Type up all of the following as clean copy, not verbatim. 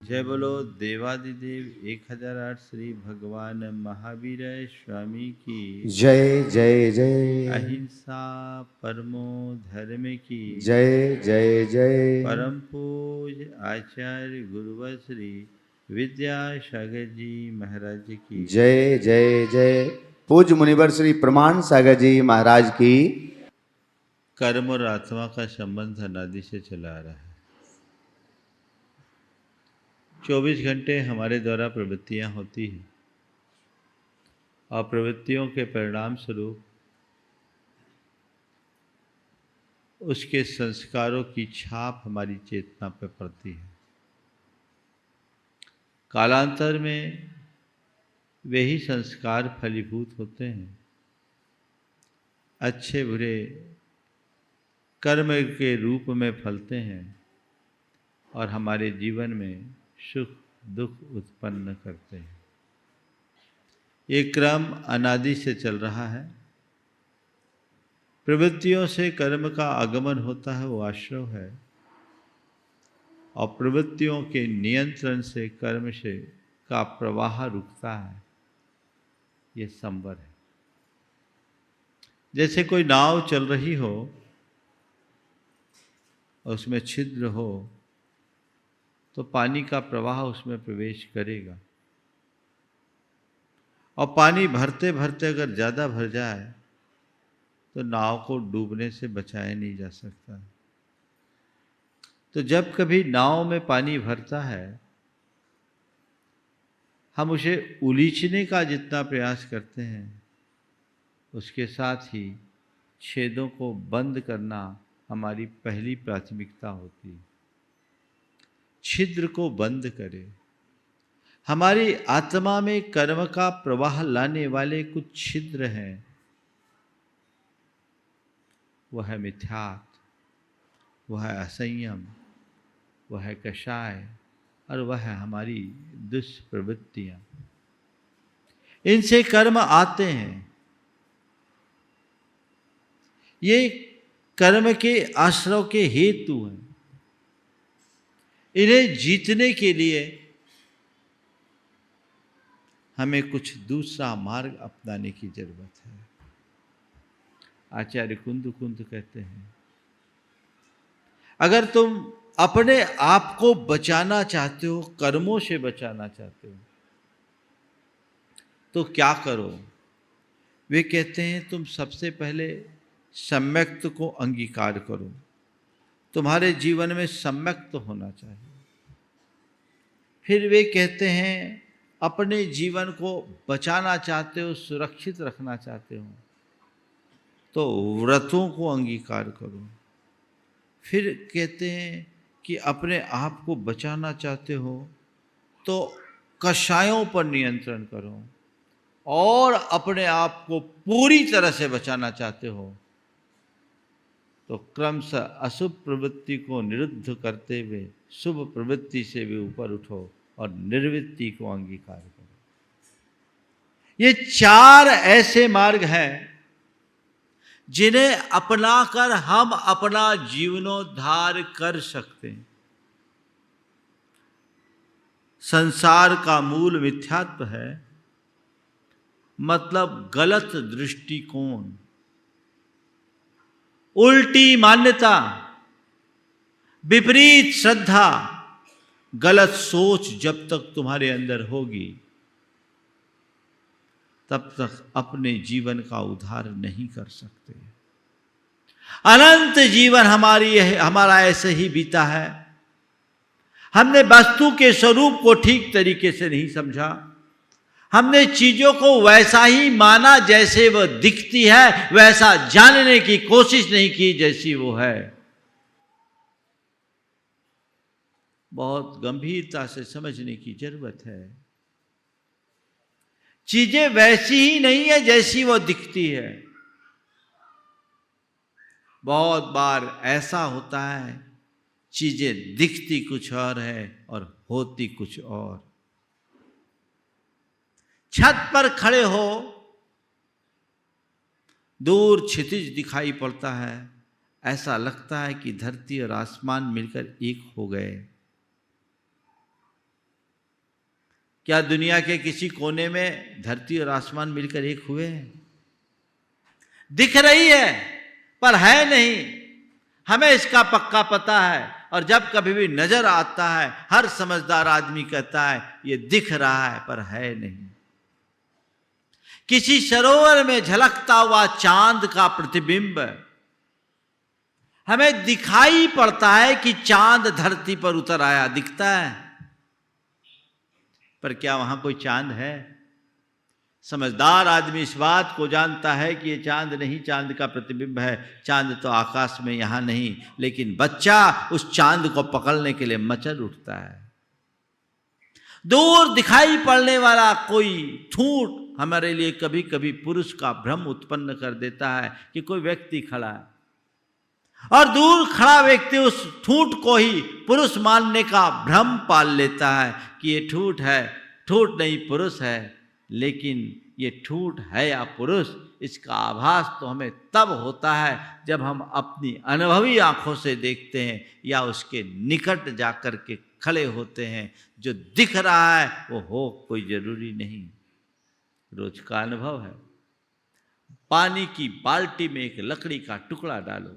जय बोलो देवादिदेव 1008 श्री भगवान महावीर स्वामी की जय जय जय। अहिंसा परमो धर्म की जय जय जय। परम पूज आचार्य गुरुवर श्री विद्यासागर जी महाराज की जय जय जय। पूज्य मुनिवर श्री प्रमाण सागर जी महाराज की। कर्म और आत्मा का संबंध अनादि से चला आ रहा है। 24 घंटे हमारे द्वारा प्रवृत्तियां होती हैं और प्रवृत्तियों के परिणाम स्वरूप उसके संस्कारों की छाप हमारी चेतना पर पड़ती है। कालांतर में वे ही संस्कार फलीभूत होते हैं, अच्छे बुरे कर्म के रूप में फलते हैं और हमारे जीवन में सुख दुख उत्पन्न करते हैं। ये क्रम अनादि से चल रहा है। प्रवृत्तियों से कर्म का आगमन होता है, वो आश्रव है, और प्रवृत्तियों के नियंत्रण से कर्म से का प्रवाह रुकता है, ये संवर है। जैसे कोई नाव चल रही हो और उसमें छिद्र हो तो पानी का प्रवाह उसमें प्रवेश करेगा, और पानी भरते भरते अगर ज़्यादा भर जाए तो नाव को डूबने से बचाया नहीं जा सकता। तो जब कभी नाव में पानी भरता है, हम उसे उलीचने का जितना प्रयास करते हैं, उसके साथ ही छेदों को बंद करना हमारी पहली प्राथमिकता होती है। छिद्र को बंद करें। हमारी आत्मा में कर्म का प्रवाह लाने वाले कुछ छिद्र हैं। वह है मिथ्यात्व, वह है असंयम, वह है कषाय, और वह है हमारी दुष्प्रवृत्तियां। इनसे कर्म आते हैं। ये कर्म के आश्रव के हेतु हैं। इन्हें जीतने के लिए हमें कुछ दूसरा मार्ग अपनाने की जरूरत है। आचार्य कुंद कहते हैं, अगर तुम अपने आप को बचाना चाहते हो, कर्मों से बचाना चाहते हो, तो क्या करो? वे कहते हैं तुम सबसे पहले सम्यक्त को अंगीकार करो। तुम्हारे जीवन में सम्यक्त होना चाहिए। फिर वे कहते हैं अपने जीवन को बचाना चाहते हो, सुरक्षित रखना चाहते हो, तो व्रतों को अंगीकार करो। फिर कहते हैं कि अपने आप को बचाना चाहते हो तो कषायों पर नियंत्रण करो, और अपने आप को पूरी तरह से बचाना चाहते हो तो क्रमशः अशुभ प्रवृत्ति को निरुद्ध करते हुए शुभ प्रवृत्ति से भी ऊपर उठो और निर्वृत्ति को अंगीकार करो। ये 4 ऐसे मार्ग हैं जिन्हें अपनाकर हम अपना जीवनोद्धार कर सकते हैं। संसार का मूल मिथ्यात्व है, मतलब गलत दृष्टिकोण, उल्टी मान्यता, विपरीत श्रद्धा, गलत सोच जब तक तुम्हारे अंदर होगी तब तक अपने जीवन का उद्धार नहीं कर सकते। अनंत जीवन हमारा ऐसे ही बीता है। हमने वस्तु के स्वरूप को ठीक तरीके से नहीं समझा। हमने चीजों को वैसा ही माना जैसे वह दिखती है, वैसा जानने की कोशिश नहीं की जैसी वो है। बहुत गंभीरता से समझने की जरूरत है। चीजें वैसी ही नहीं है जैसी वो दिखती है। बहुत बार ऐसा होता है, चीजें दिखती कुछ और है और होती कुछ और। छत पर खड़े हो, दूर क्षितिज दिखाई पड़ता है, ऐसा लगता है कि धरती और आसमान मिलकर एक हो गए। क्या दुनिया के किसी कोने में धरती और आसमान मिलकर एक हुए हैं? दिख रही है पर है नहीं। हमें इसका पक्का पता है, और जब कभी भी नजर आता है हर समझदार आदमी कहता है ये दिख रहा है पर है नहीं। किसी सरोवर में झलकता हुआ चांद का प्रतिबिंब हमें दिखाई पड़ता है कि चांद धरती पर उतर आया, दिखता है, पर क्या वहां कोई चांद है? समझदार आदमी इस बात को जानता है कि ये चांद नहीं, चांद का प्रतिबिंब है। चांद तो आकाश में यहां नहीं, लेकिन बच्चा उस चांद को पकड़ने के लिए मचल उठता है। दूर दिखाई पड़ने वाला कोई ठूंठ हमारे लिए कभी कभी पुरुष का भ्रम उत्पन्न कर देता है कि कोई व्यक्ति खड़ा है, और दूर खड़ा व्यक्ति उस ठूंठ को ही पुरुष मानने का भ्रम पाल लेता है कि ये ठूंठ है, ठूंठ नहीं पुरुष है। लेकिन ये ठूंठ है या पुरुष, इसका आभास तो हमें तब होता है जब हम अपनी अनुभवी आंखों से देखते हैं या उसके निकट जाकर के खड़े होते हैं। जो दिख रहा है वो हो कोई जरूरी नहीं। रोज का अनुभव है। पानी की बाल्टी में एक लकड़ी का टुकड़ा डालो,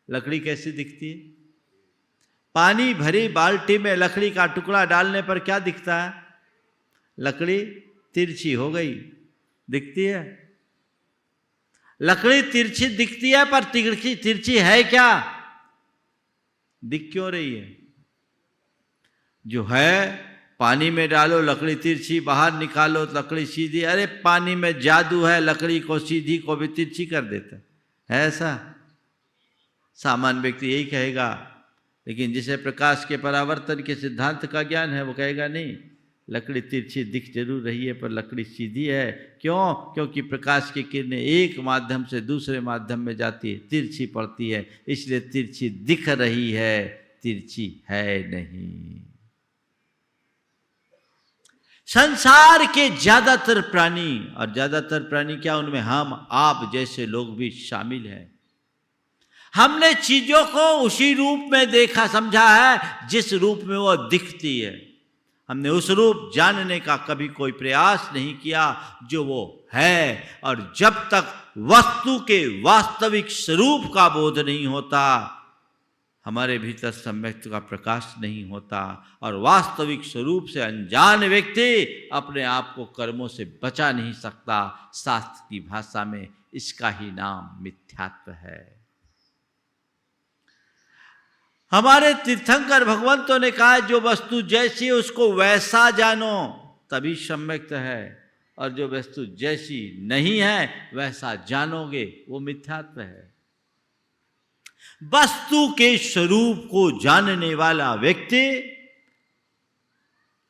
लकड़ी कैसी दिखती है? पानी भरी बाल्टी में लकड़ी का टुकड़ा डालने पर क्या दिखता है? लकड़ी तिरछी हो गई, दिखती है। लकड़ी तिरछी दिखती है, पर तिरछी है क्या? दिख क्यों रही है? जो है पानी में डालो लकड़ी तिरछी, बाहर निकालो लकड़ी सीधी। अरे पानी में जादू है, लकड़ी को सीधी को भी तिरछी कर देता है ऐसा? सामान्य व्यक्ति यही कहेगा, लेकिन जिसे प्रकाश के परावर्तन के सिद्धांत का ज्ञान है वो कहेगा नहीं, लकड़ी तिरछी दिख जरूर रही है पर लकड़ी सीधी है। क्यों? क्योंकि प्रकाश की किरणें एक माध्यम से दूसरे माध्यम में जाती है, तिरछी पड़ती है, इसलिए तिरछी दिख रही है, तिरछी है नहीं। संसार के ज्यादातर प्राणी, और ज्यादातर प्राणी क्या, उनमें हम आप जैसे लोग भी शामिल हैं, हमने चीजों को उसी रूप में देखा समझा है जिस रूप में वो दिखती है। हमने उस रूप जानने का कभी कोई प्रयास नहीं किया जो वो है। और जब तक वस्तु के वास्तविक स्वरूप का बोध नहीं होता, हमारे भीतर सम्यक्त का प्रकाश नहीं होता। और वास्तविक स्वरूप से अनजान व्यक्ति अपने आप को कर्मों से बचा नहीं सकता। शास्त्र की भाषा में इसका ही नाम मिथ्यात्व है। हमारे तीर्थंकर भगवंतों ने कहा जो वस्तु जैसी है उसको वैसा जानो तभी सम्यक्त है, और जो वस्तु जैसी नहीं है वैसा जानोगे वो मिथ्यात्व है। वस्तु के स्वरूप को जानने वाला व्यक्ति,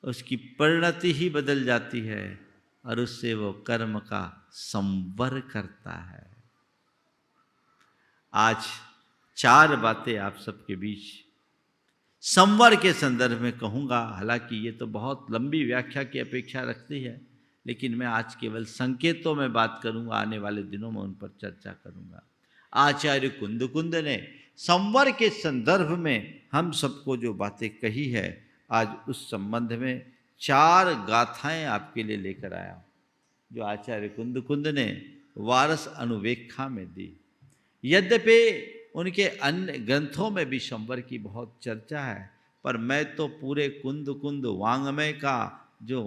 उसकी परिणति ही बदल जाती है और उससे वो कर्म का संवर करता है। आज 4 बातें आप सबके बीच संवर के संदर्भ में कहूँगा। हालांकि ये तो बहुत लंबी व्याख्या की अपेक्षा रखती है, लेकिन मैं आज केवल संकेतों में बात करूँगा, आने वाले दिनों में उन पर चर्चा करूँगा। आचार्य कुंद ने संवर के संदर्भ में हम सबको जो बातें कही है, आज उस संबंध में 4 गाथाएं आपके लिए लेकर आया जो आचार्य कुंद ने वारस अनुवेक्षा में दी। यद्यपि उनके अन्य ग्रंथों में भी संवर की बहुत चर्चा है, पर मैं तो पूरे कुंद वांग्मय का जो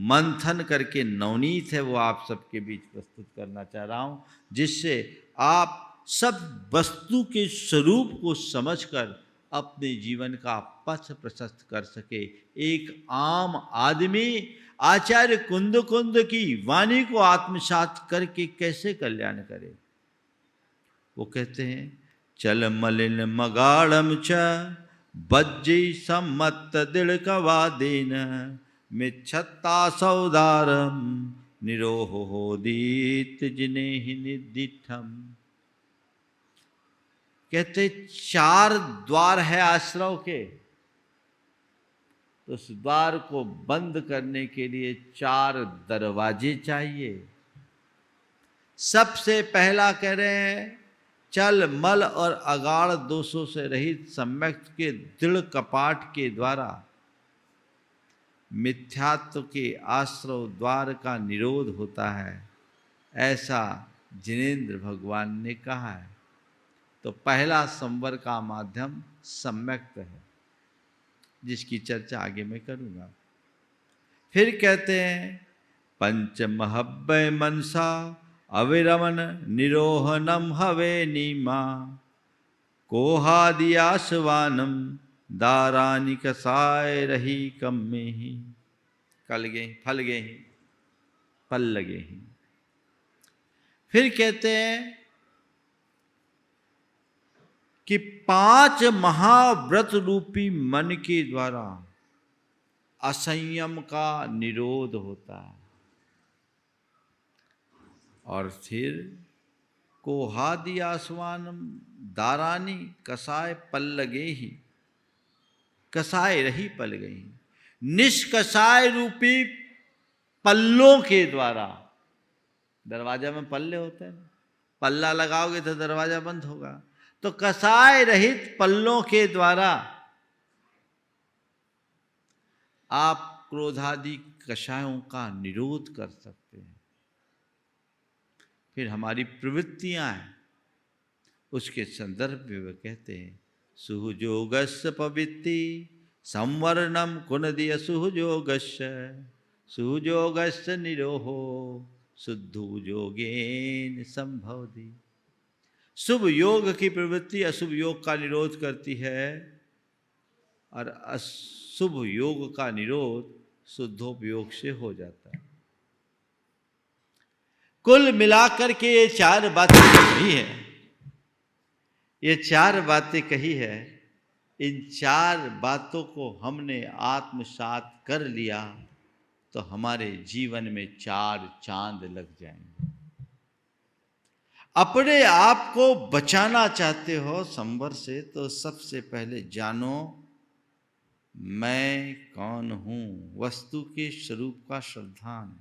मंथन करके नवनीत है वो आप सबके बीच प्रस्तुत करना चाह रहा हूँ, जिससे आप सब वस्तु के स्वरूप को समझकर अपने जीवन का पथ प्रशस्त कर सके। एक आम आदमी आचार्य कुंद की वाणी को आत्मसात करके कैसे कल्याण करे। वो कहते हैं चल मलिन मगाड़म च बज्जी सम्मत दिड़कवादेन मिच्छत्ता सौदारम निरोहोदीत जिनेहि निदिठम। कहते 4 द्वार है आश्रव के, तो उस द्वार को बंद करने के लिए 4 दरवाजे चाहिए। सबसे पहला कह रहे हैं चल मल और अगाड़ दोषों से रहित सम्यक्त के दृढ़ कपाट के द्वारा मिथ्यात्व के आश्रव द्वार का निरोध होता है, ऐसा जिनेंद्र भगवान ने कहा है। तो पहला संवर का माध्यम सम्यक्त है, जिसकी चर्चा आगे मैं करूंगा। फिर कहते हैं पंच महब्बय मनसा अविरमन निरोहनम हवे नीमा कोहादियासवानम दारानी कसाय रही कम में ही कल गए फल गए ही पल लगे ही। फिर कहते हैं कि 5 महाव्रत रूपी मन के द्वारा असंयम का निरोध होता है। और फिर कोहादि आसवानम दारानी कसाय पल लगे ही कसाय रही पल गई। निष्कसाय रूपी पल्लों के द्वारा, दरवाजा में पल्ले होते हैं, पल्ला लगाओगे तो दरवाजा बंद होगा, तो कसाय रहित पल्लों के द्वारा आप क्रोधादि कषायों का निरोध कर सकते हैं। फिर हमारी प्रवृत्तियां हैं, उसके संदर्भ में वे कहते हैं सुहजोगस्य पवित्ति संवरणम कुनदिय सुहजोगस्य सुहजोगस्य निरोहो शुद्धो योगेन संभवति। शुभ योग की प्रवृत्ति अशुभ योग का निरोध करती है, और अशुभ योग का निरोध शुद्धोपयोग से हो जाता है। कुल मिलाकर के ये 4 बातें कही है, ये 4 बातें कही है। इन 4 बातों को हमने आत्मसात कर लिया तो हमारे जीवन में 4 चांद लग जाएंगे। अपने आप को बचाना चाहते हो संवर से, तो सबसे पहले जानो मैं कौन हूं, वस्तु के स्वरूप का श्रद्धान।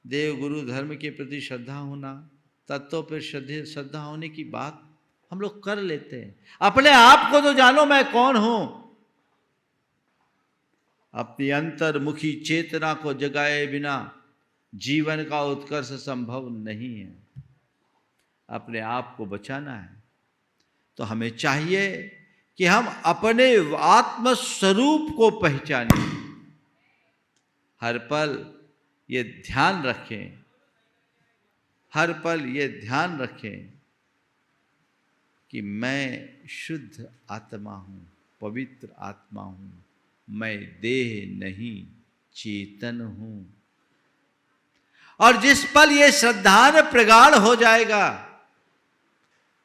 देव गुरु धर्म के प्रति श्रद्धा होना, तत्व पर श्रद्धा होने की बात हम लोग कर लेते हैं। अपने आप को तो जानो मैं कौन हूं। अपनी अंतर्मुखी चेतना को जगाए बिना जीवन का उत्कर्ष संभव नहीं है। अपने आप को बचाना है तो हमें चाहिए कि हम अपने आत्म स्वरूप को पहचानें। हर पल ये ध्यान रखें, हर पल ये ध्यान रखें कि मैं शुद्ध आत्मा हूं, पवित्र आत्मा हूं, मैं देह नहीं चेतन हूं। और जिस पल ये श्रद्धान प्रगाढ़ हो जाएगा,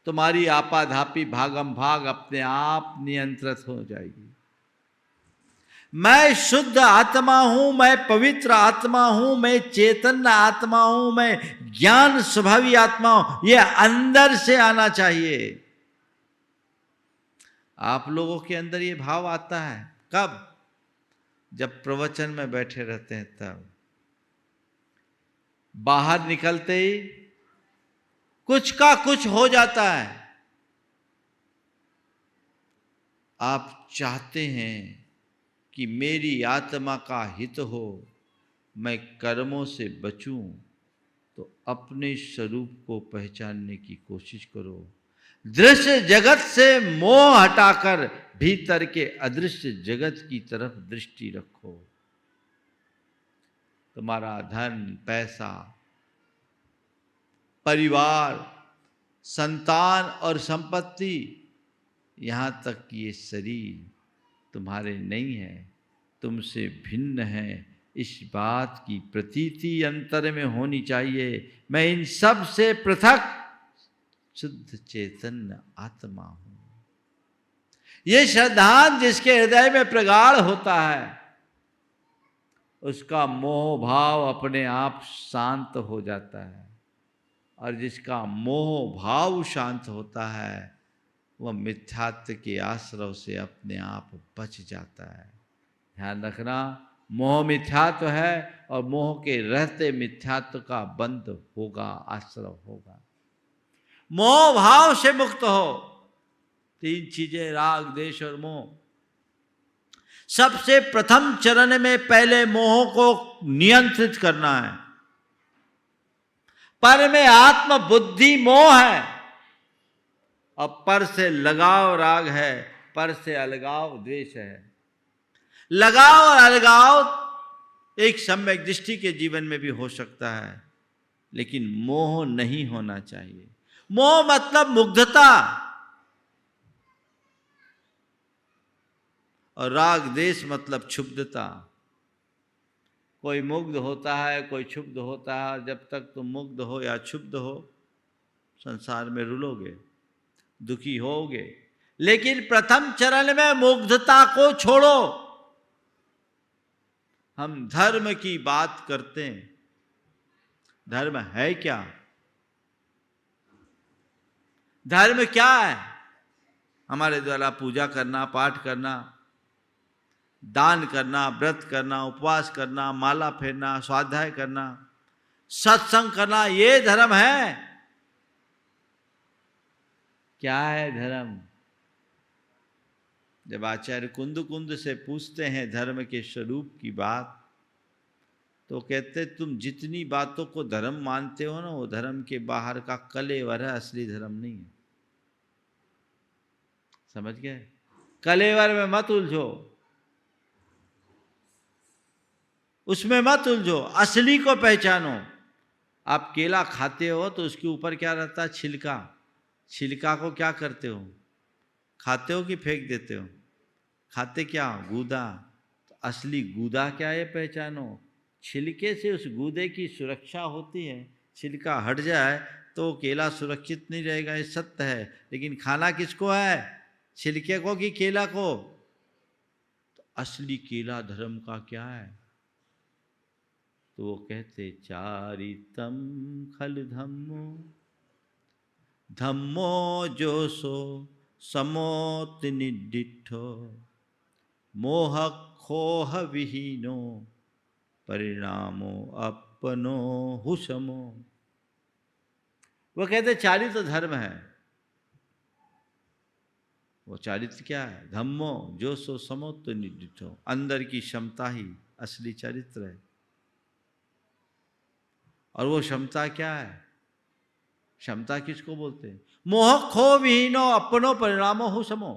तुम्हारी आपाधापी भागम भाग अपने आप नियंत्रित हो जाएगी। मैं शुद्ध आत्मा हूं, मैं पवित्र आत्मा हूं, मैं चेतन आत्मा हूं, मैं ज्ञान स्वभावी आत्मा हूं, ये अंदर से आना चाहिए। आप लोगों के अंदर ये भाव आता है कब? जब प्रवचन में बैठे रहते हैं तब। बाहर निकलते ही कुछ का कुछ हो जाता है। आप चाहते हैं कि मेरी आत्मा का हित हो, मैं कर्मों से बचूं, तो अपने स्वरूप को पहचानने की कोशिश करो। दृश्य जगत से मोह हटाकर भीतर के अदृश्य जगत की तरफ दृष्टि रखो। तुम्हारा धन, पैसा, परिवार, संतान और संपत्ति, यहां तक कि ये शरीर तुम्हारे नहीं है, तुमसे भिन्न है, इस बात की प्रतीति अंतर में होनी चाहिए। मैं इन सब से पृथक शुद्ध चेतन आत्मा हूं। ये श्रद्धान जिसके हृदय में प्रगाढ़ होता है, उसका मोह भाव अपने आप शांत हो जाता है। और जिसका मोह भाव शांत होता है, वह मिथ्यात्व के आश्रव से अपने आप बच जाता है। ध्यान रखना, मोह मिथ्यात्व है और मोह के रहते मिथ्यात्व का बंध होगा, आश्रव होगा। मोह भाव से मुक्त हो। 3 चीजें, राग, द्वेष और मोह, सबसे प्रथम चरण में पहले मोह को नियंत्रित करना है। पर में आत्म बुद्धि मोह है और पर से लगाव राग है, पर से अलगाव द्वेष है। लगाव और अलगाव एक सम्यक दृष्टि के जीवन में भी हो सकता है, लेकिन मोह नहीं होना चाहिए। मोह मतलब मुग्धता, और राग देश मतलब क्षुब्धता। कोई मुग्ध होता है, कोई क्षुब्ध होता है। जब तक तुम मुग्ध हो या क्षुब्ध हो, संसार में रुलोगे, दुखी होगे। लेकिन प्रथम चरण में मुग्धता को छोड़ो। हम धर्म की बात करते हैं, धर्म है क्या? धर्म क्या है? हमारे द्वारा पूजा करना, पाठ करना, दान करना, व्रत करना, उपवास करना, माला फेरना, स्वाध्याय करना, सत्संग करना, ये धर्म है? क्या है धर्म? जब आचार्य कुंद कुंद से पूछते हैं धर्म के स्वरूप की बात, तो कहते तुम जितनी बातों को धर्म मानते हो ना, वो धर्म के बाहर का कलेवर है, असली धर्म नहीं है। समझ गए? कलेवर में मत उलझो, उसमें मत उलझो, असली को पहचानो। आप केला खाते हो तो उसके ऊपर क्या रहता है? छिलका। छिलका को क्या करते हो? खाते हो कि फेंक देते हो? खाते क्या? गूदा। तो असली गूदा क्या है पहचानो। छिलके से उस गूदे की सुरक्षा होती है। छिलका हट जाए तो केला सुरक्षित नहीं रहेगा, ये सत्य है। लेकिन खाना किसको है? छिलके को कि केला को? तो असली केला धर्म का क्या है? तो वो कहते चारितम खल धम्मो, धम्मो जो सो समोत निडिठो, मोह खोह विहीनो, परिणामो अपनो हुसमो। वो कहते चारित्र धर्म है। वो चारित्र क्या है? धम्मो जो सो समोत निडिठो, अंदर की क्षमता ही असली चरित्र है। और वो क्षमता क्या है? क्षमता किसको बोलते हैं? मोह खो विहीनो अपनो परिणामो हो समो।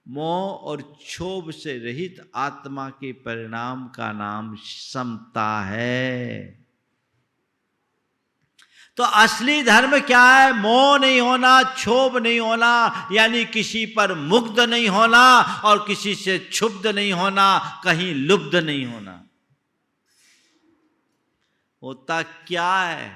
मोह और क्षोभ से रहित आत्मा के परिणाम का नाम समता है। तो असली धर्म क्या है? मोह नहीं होना, क्षोभ नहीं होना, यानी किसी पर मुग्ध नहीं होना और किसी से क्षुब्ध नहीं होना, कहीं लुब्ध नहीं होना। होता क्या है?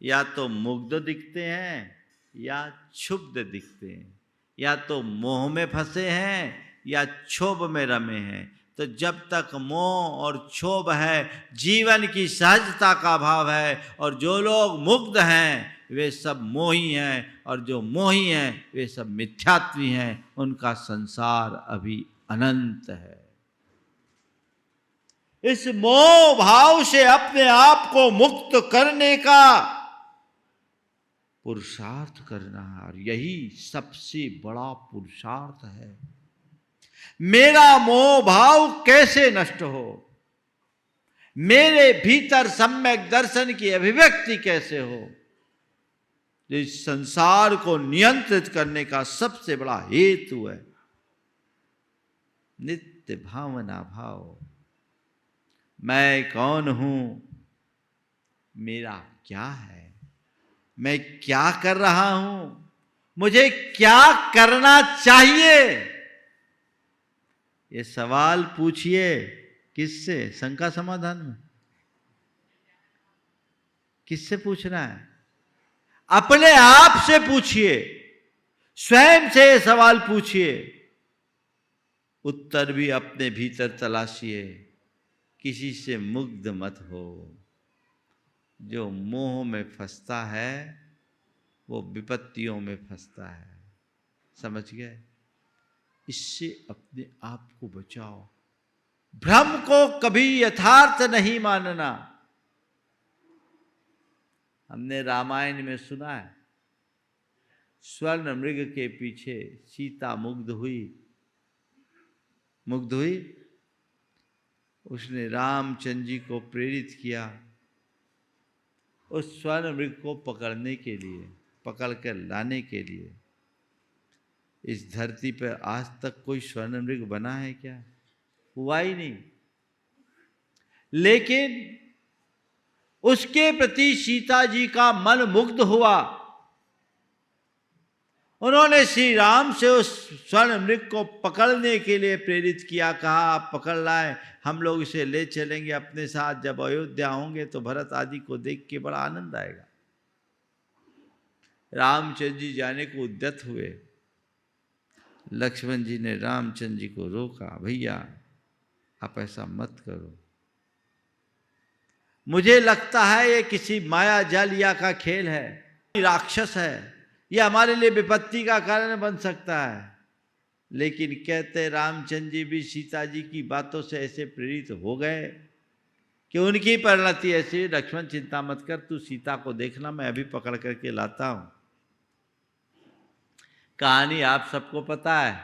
या तो मुग्ध दिखते हैं या क्षुब्ध दिखते हैं, या तो मोह में फंसे हैं या क्षोभ में रमे हैं। तो जब तक मोह और क्षोभ है, जीवन की सहजता का भाव है। और जो लोग मुग्ध हैं वे सब मोही हैं, और जो मोही हैं वे सब मिथ्यात्वी हैं। उनका संसार अभी अनंत है। इस मोह भाव से अपने आप को मुक्त करने का पुरुषार्थ करना है, और यही सबसे बड़ा पुरुषार्थ है। मेरा मोह भाव कैसे नष्ट हो, मेरे भीतर सम्यक दर्शन की अभिव्यक्ति कैसे हो, इस संसार को नियंत्रित करने का सबसे बड़ा हेतु है नित्य भावना भाव। मैं कौन हूं, मेरा क्या है, मैं क्या कर रहा हूं, मुझे क्या करना चाहिए, ये सवाल पूछिए। किससे? शंका समाधान में किससे पूछना है? अपने आप से पूछिए, स्वयं से ये सवाल पूछिए। उत्तर भी अपने भीतर तलाशिए। किसी से मुग्ध मत हो। जो मोह में फंसता है वो विपत्तियों में फंसता है। समझ गए? इससे अपने आप को बचाओ। भ्रम को कभी यथार्थ नहीं मानना। हमने रामायण में सुना है, स्वर्ण मृग के पीछे सीता मुग्ध हुई मुग्ध हुई। उसने रामचंद्र जी को प्रेरित किया उस स्वर्ण मृग को पकड़ने के लिए, पकड़ कर लाने के लिए। इस धरती पर आज तक कोई स्वर्ण मृग बना है क्या? हुआ ही नहीं। लेकिन उसके प्रति सीता जी का मन मुग्ध हुआ। उन्होंने श्री राम से उस स्वर्ण मृग को पकड़ने के लिए प्रेरित किया। कहा आप पकड़ लाए, हम लोग इसे ले चलेंगे अपने साथ। जब अयोध्या होंगे तो भरत आदि को देख के बड़ा आनंद आएगा। रामचंद्र जी जाने को उद्यत हुए। लक्ष्मण जी ने रामचंद्र जी को रोका, भैया आप ऐसा मत करो, मुझे लगता है ये किसी माया जालिया का खेल है, राक्षस है, ये हमारे लिए विपत्ति का कारण बन सकता है। लेकिन कहते रामचंद्र जी भी सीता जी की बातों से ऐसे प्रेरित हो गए कि उनकी परिणति ऐसी। लक्ष्मण चिंता मत कर, तू सीता को देखना, मैं अभी पकड़ करके लाता हूं। कहानी आप सबको पता है।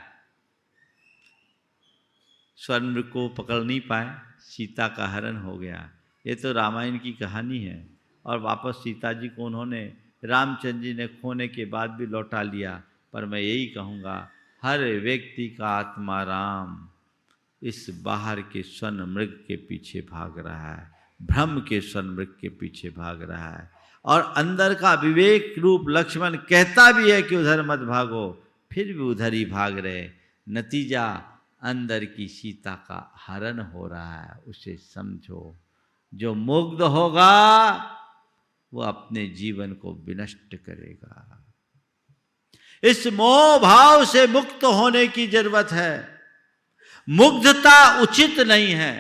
स्वर्ण को पकड़ नहीं पाए, सीता का हरण हो गया। ये तो रामायण की कहानी है। और वापस सीता जी को उन्होंने रामचंद्र जी ने खोने के बाद भी लौटा लिया। पर मैं यही कहूँगा, हर व्यक्ति का आत्मा राम इस बाहर के स्वर्ण मृग के पीछे भाग रहा है, भ्रम के स्वर्ण मृग के पीछे भाग रहा है। और अंदर का विवेक रूप लक्ष्मण कहता भी है कि उधर मत भागो, फिर भी उधर ही भाग रहे। नतीजा अंदर की सीता का हरण हो रहा है। उसे समझो, जो मुग्ध होगा वो अपने जीवन को विनष्ट करेगा। इस मोह भाव से मुक्त होने की जरूरत है। मुग्धता उचित नहीं है।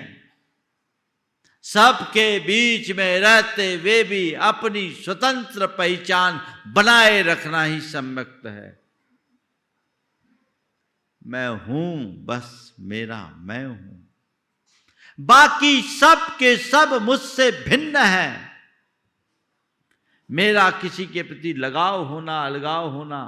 सबके बीच में रहते हुए भी अपनी स्वतंत्र पहचान बनाए रखना ही सम्यक्त है। मैं हूं, बस मेरा मैं हूं, बाकी सब के सब मुझसे भिन्न है। मेरा किसी के प्रति लगाव होना, अलगाव होना,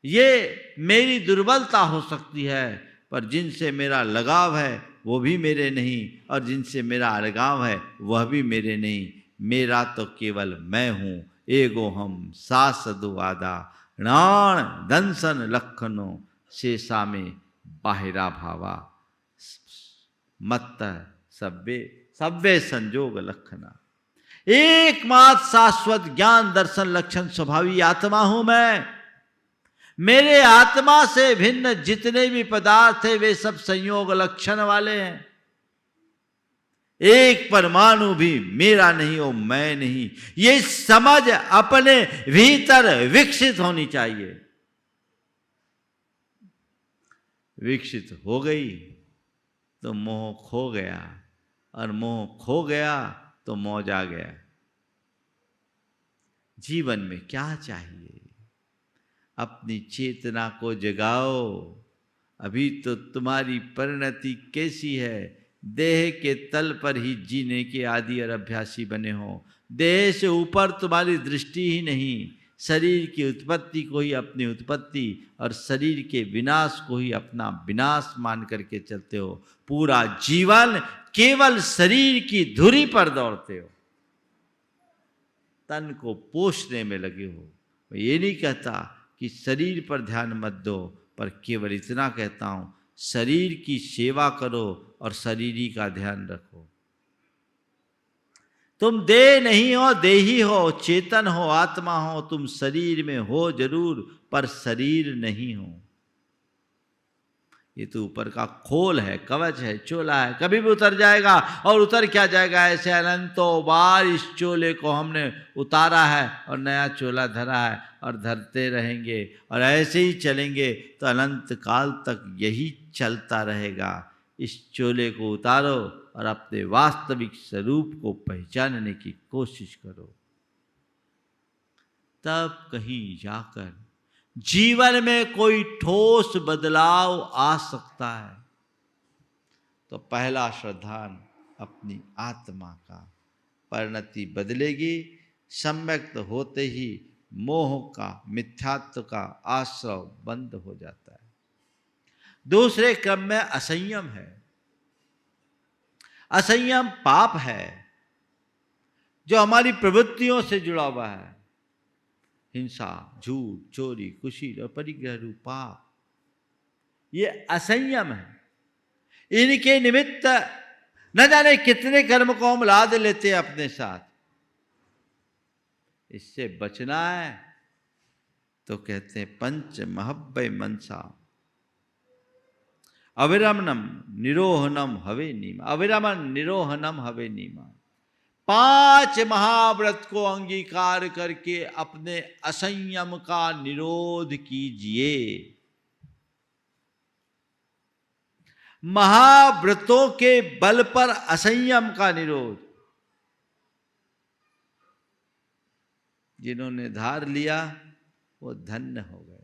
ये मेरी दुर्बलता हो सकती है, पर जिनसे मेरा लगाव है वो भी मेरे नहीं, और जिनसे मेरा अलगाव है वह भी मेरे नहीं। मेरा तो केवल मैं हूं। एगो हम सासदु आदा राण दंसन लखनो शेषा में बाहिरा भावा मत सब्बे सब्बे संजोग लखना। एकमात्र शाश्वत ज्ञान दर्शन लक्षण स्वभावी आत्मा हूं मैं। मेरे आत्मा से भिन्न जितने भी पदार्थ है वे सब संयोग लक्षण वाले हैं। एक परमाणु भी मेरा नहीं हो, मैं नहीं, ये समझ अपने भीतर विकसित होनी चाहिए। विकसित हो गई तो मोह खो गया, और मोह खो गया तो मौज आ गया। जीवन में क्या चाहिए? अपनी चेतना को जगाओ। अभी तो तुम्हारी परिणति कैसी है? देह के तल पर ही जीने के आदि और अभ्यासी बने हो। देह से ऊपर तुम्हारी दृष्टि ही नहीं। शरीर की उत्पत्ति को ही अपनी उत्पत्ति और शरीर के विनाश को ही अपना विनाश मान करके चलते हो। पूरा जीवन केवल शरीर की धुरी पर दौड़ते हो, तन को पोषने में लगे हो। मैं ये नहीं कहता कि शरीर पर ध्यान मत दो, पर केवल इतना कहता हूं, शरीर की सेवा करो और शरीर ही का ध्यान रखो। तुम देह नहीं हो, देही हो, चेतन हो, आत्मा हो। तुम शरीर में हो जरूर, पर शरीर नहीं हो। ये तो ऊपर का खोल है, कवच है, चोला है, कभी भी उतर जाएगा। और उतर क्या जाएगा? ऐसे अनंतों बार इस चोले को हमने उतारा है और नया चोला धरा है, और धरते रहेंगे और ऐसे ही चलेंगे तो अनंत काल तक यही चलता रहेगा। इस चोले को उतारो और अपने वास्तविक स्वरूप को पहचानने की कोशिश करो। तब कहीं जाकर जीवन में कोई ठोस बदलाव आ सकता है। तो पहला श्रद्धान अपनी आत्मा का। परिणति बदलेगी। सम्यक्त होते ही मोह का, मिथ्यात्व का आश्रव बंद हो जाता है। दूसरे क्रम में असंयम है। असंयम पाप है जो हमारी प्रवृत्तियों से जुड़ा हुआ है। हिंसा, झूठ, चोरी, कुशील और परिग्रह रूप पाप, ये असंयम है। इनके निमित्त न जाने कितने कर्म को हम लाद लेते हैं अपने साथ। इससे बचना है तो कहते हैं पंच महब्बे मनसा अविरमणम निरोहनम हवे नीमा। अविरमण निरोहनम हवे नीमा। 5 महाव्रत को अंगीकार करके अपने असंयम का निरोध कीजिए। महाव्रतों के बल पर असंयम का निरोध। जिन्होंने धार लिया वो धन्य हो गए।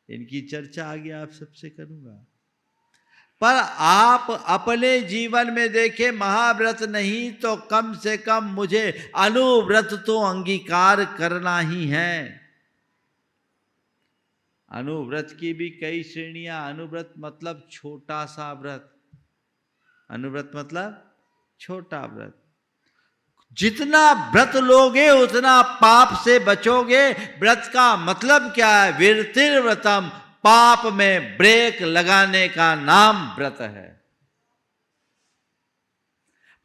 इनकी चर्चा आगे आप सबसे करूंगा। पर आप अपने जीवन में देखें, महाव्रत नहीं तो कम से कम मुझे अनुव्रत तो अंगीकार करना ही है। अनुव्रत की भी कई श्रेणियां। अनुव्रत मतलब छोटा सा व्रत। अनुव्रत मतलब छोटा व्रत। जितना व्रत लोगे उतना पाप से बचोगे। व्रत का मतलब क्या है? विरतिर्व्रतम, पाप में ब्रेक लगाने का नाम व्रत है।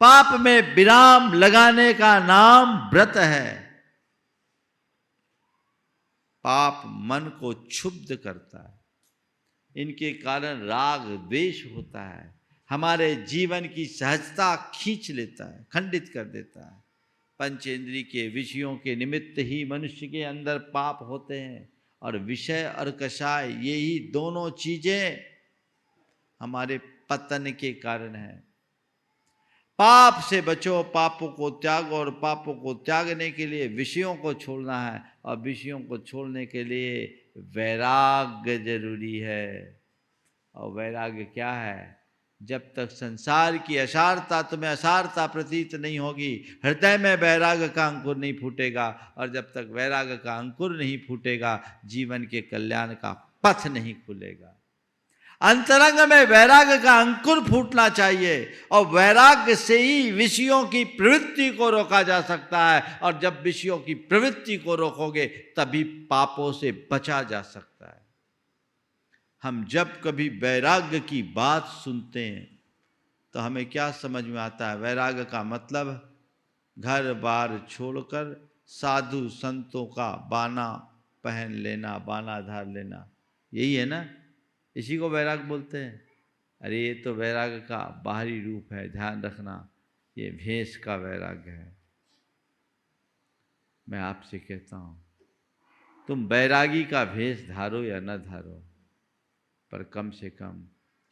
पाप में विराम लगाने का नाम व्रत है। पाप मन को क्षुब्ध करता है। इनके कारण राग द्वेष होता है। हमारे जीवन की सहजता खींच लेता है, खंडित कर देता है। पंचेंद्रिय के विषयों के निमित्त ही मनुष्य के अंदर पाप होते हैं। और विषय और कषाय, यही दोनों चीजें हमारे पतन के कारण है। पाप से बचो, पापों को त्यागो। और पापों को त्यागने के लिए विषयों को छोड़ना है। और विषयों को छोड़ने के लिए वैराग्य जरूरी है। और वैराग्य क्या है? जब तक संसार की असारता तुम्हें असारता प्रतीत नहीं होगी, हृदय में वैराग्य का अंकुर नहीं फूटेगा। और जब तक वैराग्य का अंकुर नहीं फूटेगा, जीवन के कल्याण का पथ नहीं खुलेगा। अंतरंग में वैराग्य का अंकुर फूटना चाहिए। और वैराग्य से ही विषयों की प्रवृत्ति को रोका जा सकता है। और जब विषयों की प्रवृत्ति को रोकोगे तभी पापों से बचा जा सकता है। हम जब कभी वैराग्य की बात सुनते हैं तो हमें क्या समझ में आता है? वैराग्य का मतलब घर बार छोड़कर साधु संतों का बाना पहन लेना, बाना धार लेना, यही है ना? इसी को वैराग्य बोलते हैं। अरे ये तो वैराग्य का बाहरी रूप है, ध्यान रखना, ये भेष का वैराग्य है। मैं आपसे कहता हूं, तुम वैरागी का भेष धारो या न धारो, पर कम से कम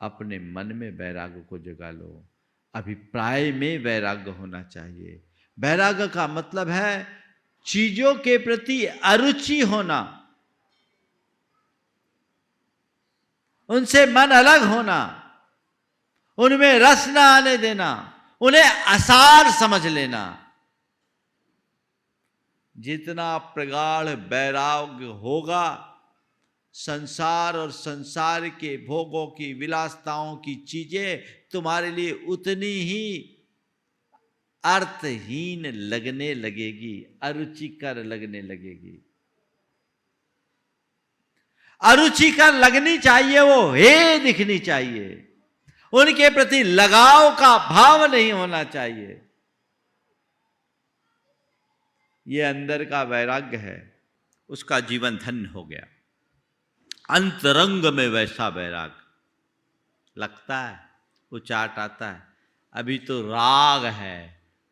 अपने मन में वैराग्य को जगा लो। अभिप्राय में वैराग्य होना चाहिए। वैराग्य का मतलब है चीजों के प्रति अरुचि होना, उनसे मन अलग होना, उनमें रस न आने देना, उन्हें असार समझ लेना। जितना प्रगाढ़ वैराग्य होगा, संसार और संसार के भोगों की, विलासताओं की चीजें तुम्हारे लिए उतनी ही अर्थहीन लगने लगेगी, अरुचिकर लगने लगेगी। अरुचिकर लगनी चाहिए, वो हे दिखनी चाहिए। उनके प्रति लगाव का भाव नहीं होना चाहिए। ये अंदर का वैराग्य है, उसका जीवन धन्य हो गया। अंतरंग में वैसा वैराग्य लगता है, उचाट आता है। अभी तो राग है,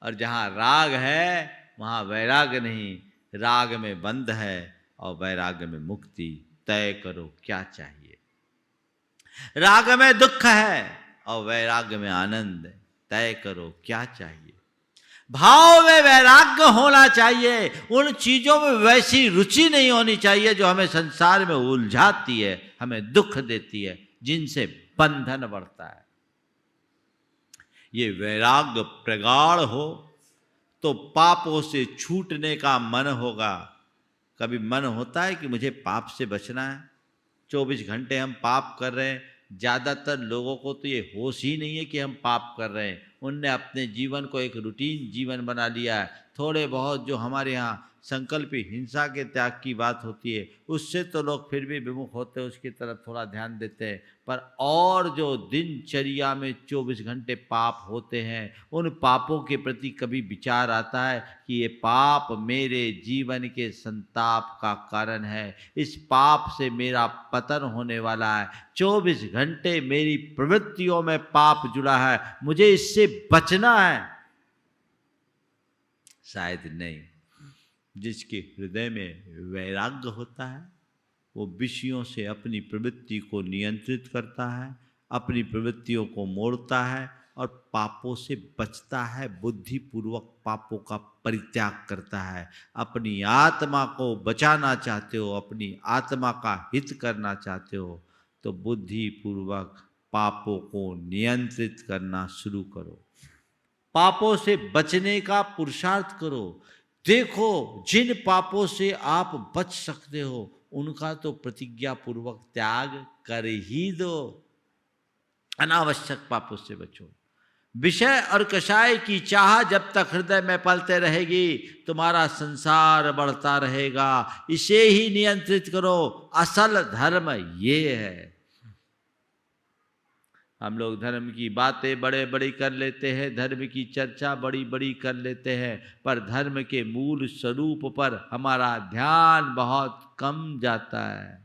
और जहाँ राग है वहाँ वैराग्य नहीं, राग में बंध है और वैराग्य में मुक्ति। तय करो क्या चाहिए। राग में दुख है और वैराग्य में आनंद है। तय करो क्या चाहिए। भाव में वैराग्य होना चाहिए। उन चीजों में वैसी रुचि नहीं होनी चाहिए जो हमें संसार में उलझाती है, हमें दुख देती है, जिनसे बंधन बढ़ता है। ये वैराग्य प्रगाढ़ हो तो पापों से छूटने का मन होगा। कभी मन होता है कि मुझे पाप से बचना है? 24 घंटे हम पाप कर रहे हैं। ज़्यादातर लोगों को तो ये होश ही नहीं है कि हम पाप कर रहे हैं। उनने अपने जीवन को एक रूटीन जीवन बना लिया है। थोड़े बहुत जो हमारे यहाँ संकल्पी हिंसा के त्याग की बात होती है, उससे तो लोग फिर भी विमुख होते हैं, उसकी तरफ थोड़ा ध्यान देते हैं। पर और जो दिनचर्या में 24 घंटे पाप होते हैं, उन पापों के प्रति कभी विचार आता है कि ये पाप मेरे जीवन के संताप का कारण है, इस पाप से मेरा पतन होने वाला है, 24 घंटे मेरी प्रवृत्तियों में पाप जुड़ा है, मुझे इससे बचना है? शायद नहीं। जिसके हृदय में वैराग्य होता है, वो विषयों से अपनी प्रवृत्ति को नियंत्रित करता है, अपनी प्रवृत्तियों को मोड़ता है और पापों से बचता है, बुद्धिपूर्वक पापों का परित्याग करता है। अपनी आत्मा को बचाना चाहते हो, अपनी आत्मा का हित करना चाहते हो, तो बुद्धिपूर्वक पापों को नियंत्रित करना शुरू करो। पापों से बचने का पुरुषार्थ करो। देखो, जिन पापों से आप बच सकते हो उनका तो प्रतिज्ञा पूर्वक त्याग कर ही दो। अनावश्यक पापों से बचो। विषय और कषाय की चाह जब तक हृदय में पलते रहेगी, तुम्हारा संसार बढ़ता रहेगा। इसे ही नियंत्रित करो। असल धर्म ये है। हम लोग धर्म की बातें बड़े बड़ी कर लेते हैं, धर्म की चर्चा बड़ी बड़ी कर लेते हैं, पर धर्म के मूल स्वरूप पर हमारा ध्यान बहुत कम जाता है।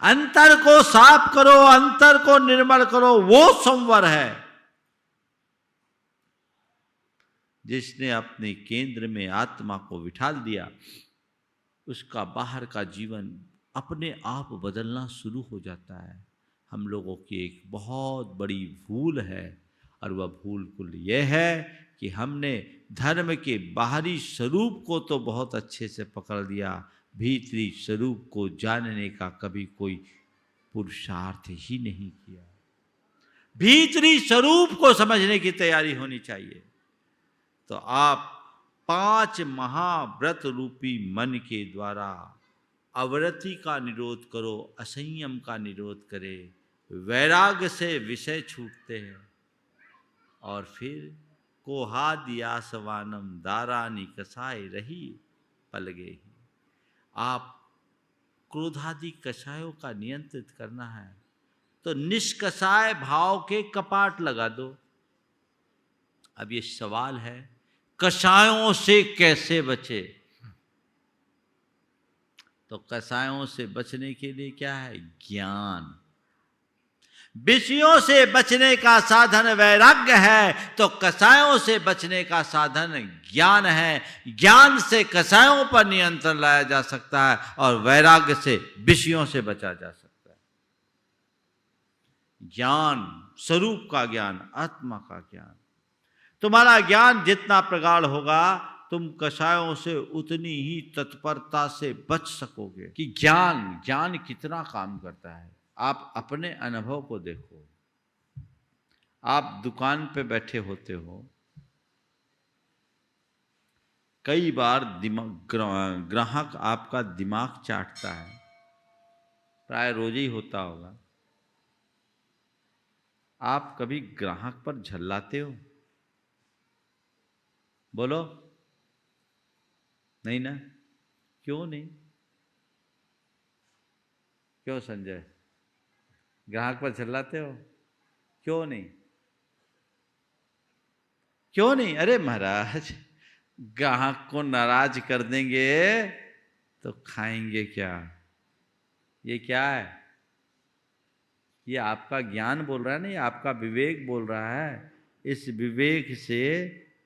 अंतर को साफ करो, अंतर को निर्मल करो, वो संवर है। जिसने अपने केंद्र में आत्मा को बिठा दिया, उसका बाहर का जीवन अपने आप बदलना शुरू हो जाता है। हम लोगों की एक बहुत बड़ी भूल है, और वह भूल कुल यह है कि हमने धर्म के बाहरी स्वरूप को तो बहुत अच्छे से पकड़ लिया, भीतरी स्वरूप को जानने का कभी कोई पुरुषार्थ ही नहीं किया। भीतरी स्वरूप को समझने की तैयारी होनी चाहिए। तो आप 5 महाव्रत रूपी मन के द्वारा अवरति का निरोध करो, असंयम का निरोध करे। वैराग्य से विषय छूटते हैं, और फिर कोहादियासवानम दारानी कसाय रही पलगे ही। आप क्रोधादि कषायों का नियंत्रित करना है तो निष्कषाय भाव के कपाट लगा दो। अब ये सवाल है, कषायों से कैसे बचे? तो कषायों से बचने के लिए क्या है? ज्ञान। विषयों से बचने का साधन वैराग्य है, तो कषायों से बचने का साधन ज्ञान है। ज्ञान से कषायों पर नियंत्रण लाया जा सकता है, और वैराग्य से विषयों से बचा जा सकता है। ज्ञान, स्वरूप का ज्ञान, आत्मा का ज्ञान। तुम्हारा ज्ञान जितना प्रगाढ़ होगा, तुम कषायों से उतनी ही तत्परता से बच सकोगे। कि ज्ञान कितना काम करता है। आप अपने अनुभव को देखो। आप दुकान पे बैठे होते हो, कई बार ग्राहक आपका दिमाग चाटता है, प्राय रोज ही होता होगा। आप कभी ग्राहक पर झल्लाते हो? बोलो, नहीं ना? क्यों नहीं? क्यों संजय, ग्राहक पर झल्लाते हो? क्यों नहीं? क्यों नहीं? अरे महाराज, ग्राहक को नाराज कर देंगे तो खाएंगे क्या? ये क्या है? ये आपका ज्ञान बोल रहा है ना, ये आपका विवेक बोल रहा है। इस विवेक से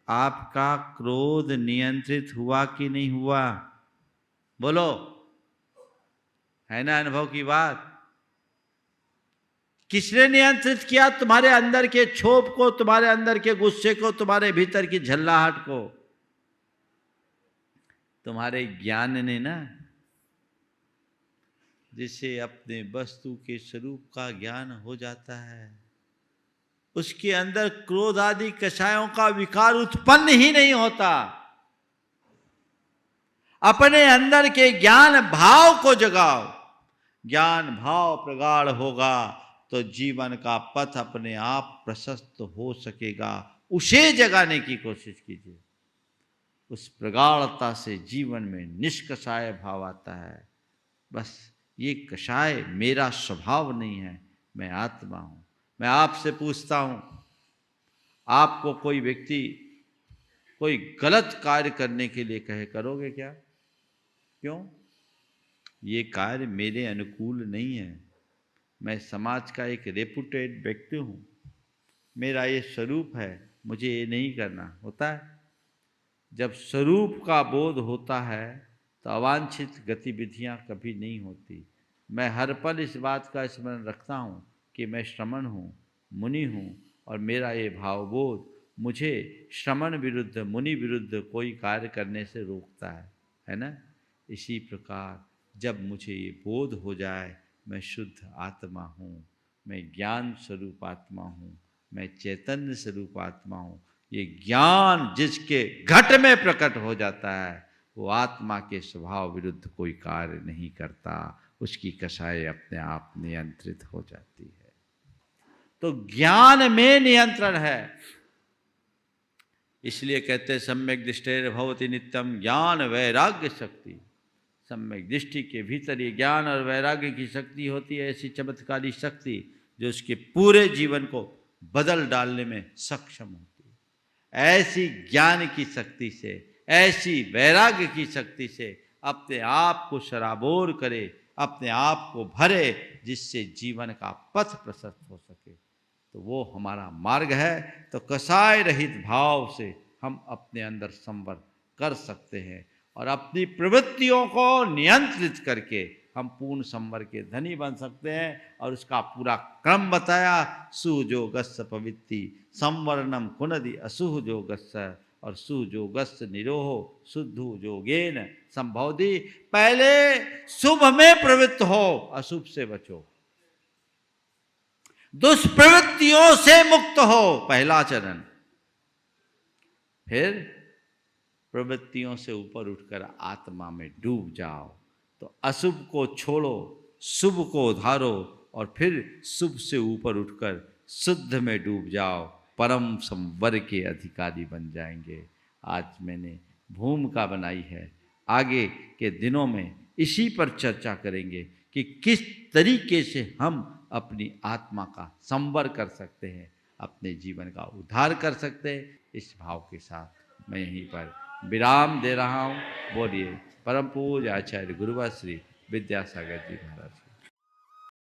आपका क्रोध नियंत्रित हुआ कि नहीं हुआ? बोलो, है ना अनुभव की बात? किसने नियंत्रित किया? तुम्हारे अंदर के क्षोभ को, तुम्हारे अंदर के गुस्से को, तुम्हारे भीतर की झल्लाहट को। तुम्हारे ज्ञान ने ना। जिसे अपने वस्तु के स्वरूप का ज्ञान हो जाता है, उसके अंदर क्रोध आदि कषायों का विकार उत्पन्न ही नहीं होता। अपने अंदर के ज्ञान भाव को जगाओ, ज्ञान भाव प्रगाढ़ होगा तो जीवन का पथ अपने आप प्रशस्त हो सकेगा। उसे जगाने की कोशिश कीजिए। उस प्रगाढ़ता से जीवन में निष्कषाय भाव आता है। बस ये कषाय मेरा स्वभाव नहीं है, मैं आत्मा हूं। मैं आपसे पूछता हूं, आपको कोई व्यक्ति कोई गलत कार्य करने के लिए कहे, करोगे क्या? क्यों? ये कार्य मेरे अनुकूल नहीं है। मैं समाज का एक रेपुटेड व्यक्ति हूं, मेरा ये स्वरूप है, मुझे ये नहीं करना। होता है जब स्वरूप का बोध होता है तो अवांछित गतिविधियां कभी नहीं होती। मैं हर पल इस बात का स्मरण रखता हूँ कि मैं श्रमण हूँ, मुनि हूँ, और मेरा ये भावबोध मुझे श्रमण विरुद्ध, मुनि विरुद्ध कोई कार्य करने से रोकता है ना? इसी प्रकार जब मुझे ये बोध हो जाए मैं शुद्ध आत्मा हूँ, मैं ज्ञान स्वरूप आत्मा हूँ, मैं चैतन्य स्वरूप आत्मा हूँ, ये ज्ञान जिसके घट में प्रकट हो जाता है वो आत्मा के स्वभाव विरुद्ध कोई कार्य नहीं करता, उसकी कषाय अपने आप नियंत्रित हो जाती है। तो ज्ञान में नियंत्रण है। इसलिए कहते हैं सम्यक दृष्टेर भवति नित्यम ज्ञान वैराग्य शक्ति। सम्यक दृष्टि के भीतर ये ज्ञान और वैराग्य की शक्ति होती है, ऐसी चमत्कारी शक्ति जो उसके पूरे जीवन को बदल डालने में सक्षम होती है। ऐसी ज्ञान की शक्ति से, ऐसी वैराग्य की शक्ति से अपने आप को सराबोर करे, अपने आप को भरे, जिससे जीवन का पथ प्रशस्त हो सके। तो वो हमारा मार्ग है। तो कसाय रहित भाव से हम अपने अंदर संवर कर सकते हैं और अपनी प्रवृत्तियों को नियंत्रित करके हम पूर्ण संवर के धनी बन सकते हैं। और उसका पूरा क्रम बताया, सुजोगस्य पवित्ति संवरणम कुनदि असुहजोगस्य और सुजोगस्य निरोहो शुद्धु जोगेन संभवति। पहले शुभ में प्रवृत्त हो, अशुभ से बचो, दुष्प्रवृत्तियों से मुक्त हो, पहला चरण। फिर प्रवृत्तियों से ऊपर उठकर आत्मा में डूब जाओ। तो अशुभ को छोड़ो, शुभ को धारो और फिर शुभ से ऊपर उठकर शुद्ध में डूब जाओ, परम संवर के अधिकारी बन जाएंगे। आज मैंने भूमिका बनाई है, आगे के दिनों में इसी पर चर्चा करेंगे कि किस तरीके से हम अपनी आत्मा का संवर कर सकते हैं, अपने जीवन का उद्धार कर सकते हैं। इस भाव के साथ मैं यहीं पर विराम दे रहा हूँ। बोलिए परम पूज्य आचार्य गुरुवर श्री विद्यासागर जी महाराज।